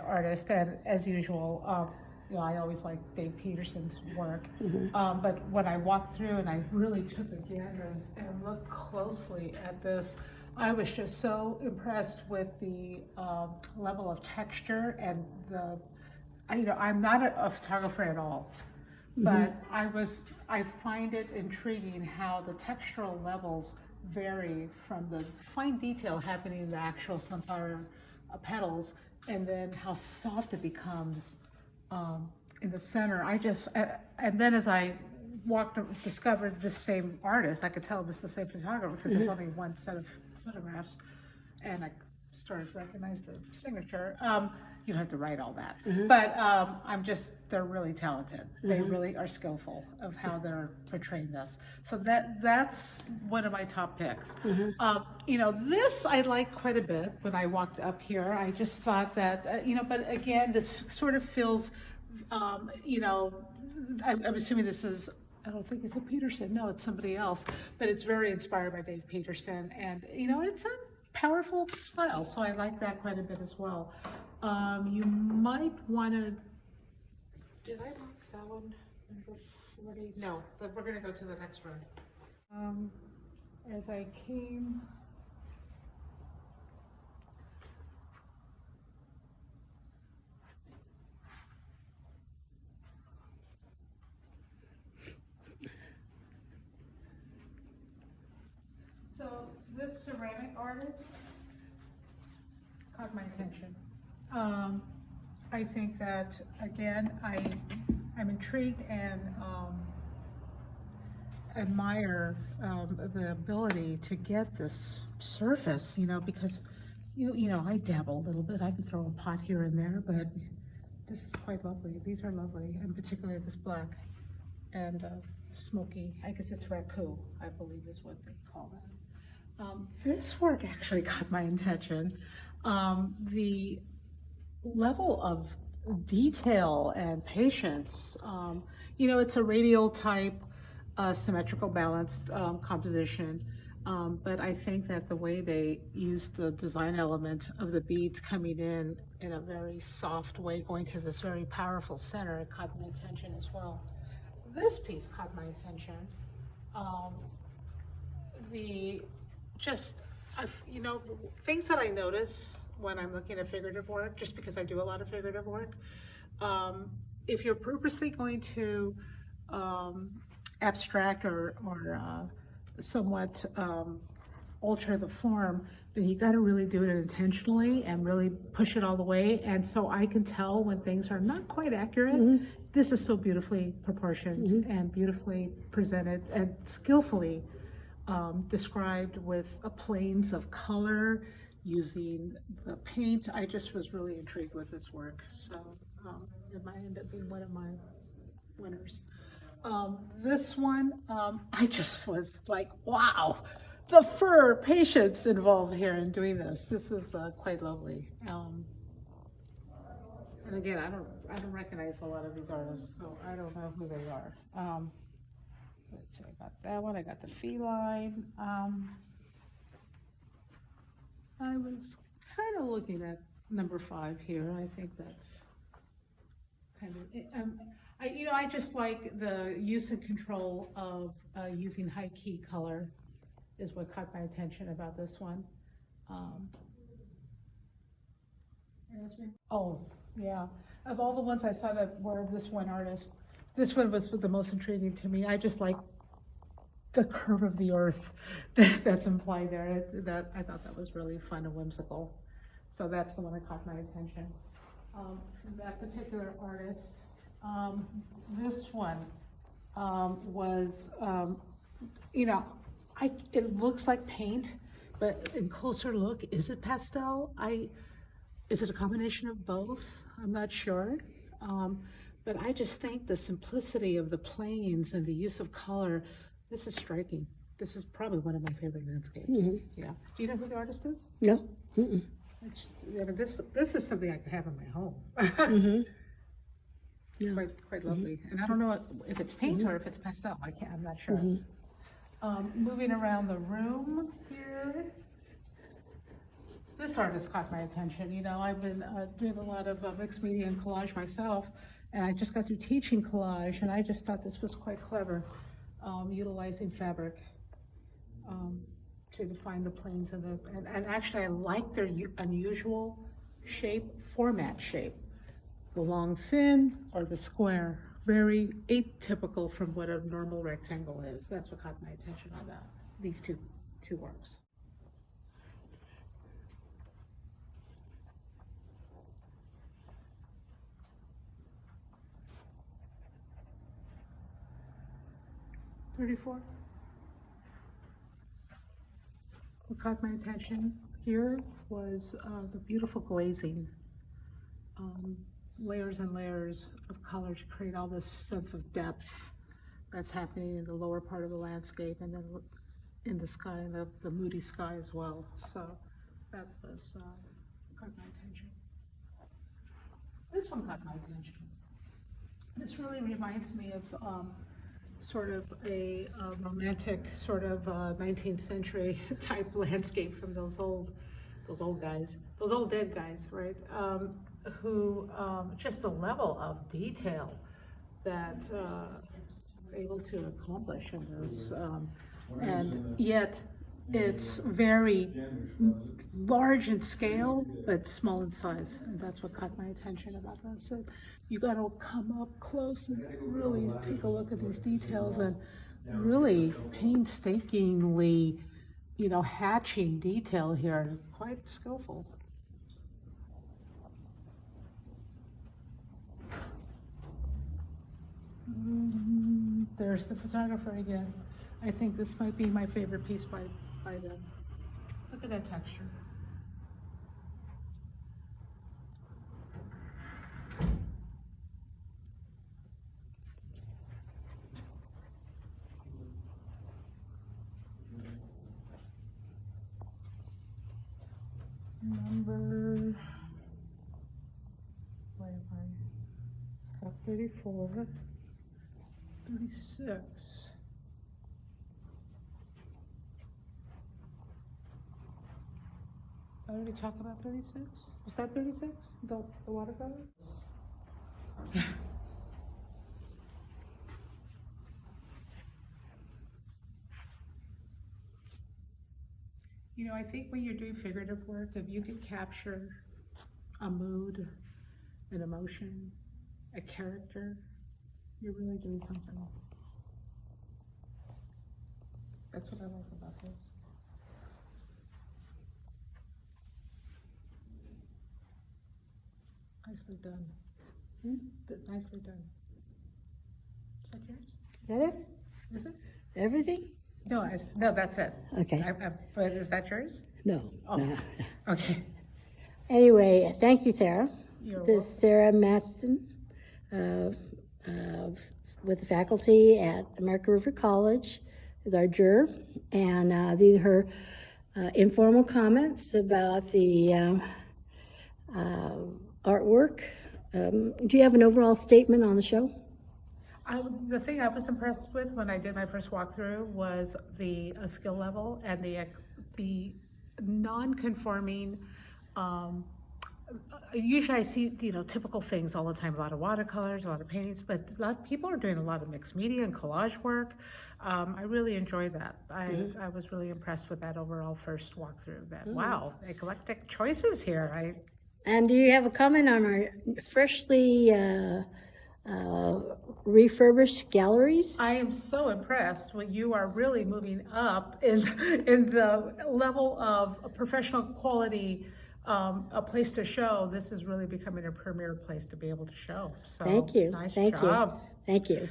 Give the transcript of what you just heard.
artist, and as usual, I always like Dave Peterson's work. But when I walked through and I really took a gander and looked closely at this, I was just so impressed with the level of texture and I'm not a photographer at all, but I find it intriguing how the textural levels vary from the fine detail happening in the actual sunflower petals, and then how soft it becomes in the center. And then as I discovered this same artist, I could tell it was the same photographer because there's only one set of photographs, and I started to recognize the signature. You don't have to write all that, but they're really talented. They really are skillful of how they're portraying this. So that's one of my top picks. This I like quite a bit. When I walked up here, I just thought that, but again, this sort of feels, I'm assuming this is, I don't think it's a Peterson. No, it's somebody else, but it's very inspired by Dave Peterson, and it's a powerful style, so I like that quite a bit as well. You might want to, did I mark that one? Number 40? No, we're going to go to the next one. As I came, so this ceramic artist caught my attention. I think that, again, I'm intrigued and admire the ability to get this surface, because I dabble a little bit. I can throw a pot here and there, but this is quite lovely. These are lovely, and particularly this black and smoky. I guess it's raku, I believe is what they call that. This work actually caught my attention. The level of detail and patience, it's a radial type, symmetrical balanced composition, but I think that the way they use the design element of the beads coming in a very soft way, going to this very powerful center, it caught my attention as well. This piece caught my attention. Things that I notice when I'm looking at figurative work, just because I do a lot of figurative work, if you're purposely going to abstract or somewhat alter the form, then you got to really do it intentionally and really push it all the way. And so I can tell when things are not quite accurate. This is so beautifully proportioned and beautifully presented and skillfully described with planes of color, using the paint. I just was really intrigued with this work, so it might end up being one of my winners. This one, I just was like, wow, the fur patience involved here in doing this. This is quite lovely. And again, I don't recognize a lot of these artists, so I don't know who they are. Let's see, I got that one. I got the feline. I was kind of looking at number 5 here. I think that's kind of, I just like the use and control of using high key color is what caught my attention about this one. Oh, yeah. Of all the ones I saw that were this one artist, this one was the most intriguing to me. I just like the curve of the earth that's implied there. I thought that was really fun and whimsical. So that's the one that caught my attention. From that particular artist, this one was, it looks like paint, but in closer look, is it pastel? Is it a combination of both? I'm not sure. But I just think the simplicity of the planes and the use of color, this is striking. This is probably one of my favorite landscapes. Yeah. Do you know who the artist is? No. This is something I could have in my home. It's quite lovely. And I don't know if it's paint or if it's pastel. I'm not sure. Moving around the room here. this artist caught my attention. You know, I've been doing a lot of mixed media and collage myself, and I just got through teaching collage, and I just thought this was quite clever, utilizing fabric to define the planes and actually I like their unusual format shape. The long thin or the square, very atypical from what a normal rectangle is. That's what caught my attention on that, these two works. What caught my attention here was the beautiful glazing, layers and layers of color to create all this sense of depth that's happening in the lower part of the landscape and then in the sky, and the moody sky as well. So that was caught my attention. This one caught my attention. This really reminds me of sort of a romantic, sort of 19th century type landscape from those old guys, those old dead guys, right? Who just the level of detail that able to accomplish in this, and yet it's very large in scale but small in size, and that's what caught my attention about this. So you got to come up close and really take a look at these details and really painstakingly, you know, hatching detail here. Quite skillful. There's the photographer again. I think this might be my favorite piece by them. Look at that texture. Number 34, 36. Did I already talk about 36? Was that 36? The watercolor? You know, I think when you're doing figurative work, if you can capture a mood, an emotion, a character, you're really doing something. That's what I like about this. Nicely done. Nicely done. Is that yours? Is that it? Is it? Everything? No, no, that's it. Okay. But is that yours? No. Oh. No. Okay. Anyway, thank you, Sarah. You're This is Sarah Mattson with the faculty at American River College is our juror, and these are her informal comments about the artwork. Do you have an overall statement on the show? The thing I was impressed with when I did my first walkthrough was the skill level and the non-conforming. Usually I see, you know, typical things all the time, a lot of watercolors, a lot of paintings, but a lot of people are doing a lot of mixed media and collage work. I really enjoyed that. I was really impressed with that overall first walkthrough. Wow, eclectic choices here. And do you have a comment on our freshly refurbished galleries? I am so impressed when you are really moving up in the level of professional quality, a place to show. This is really becoming a premier place to be able to show. So Thank you. Nice Thank job. You. Thank you.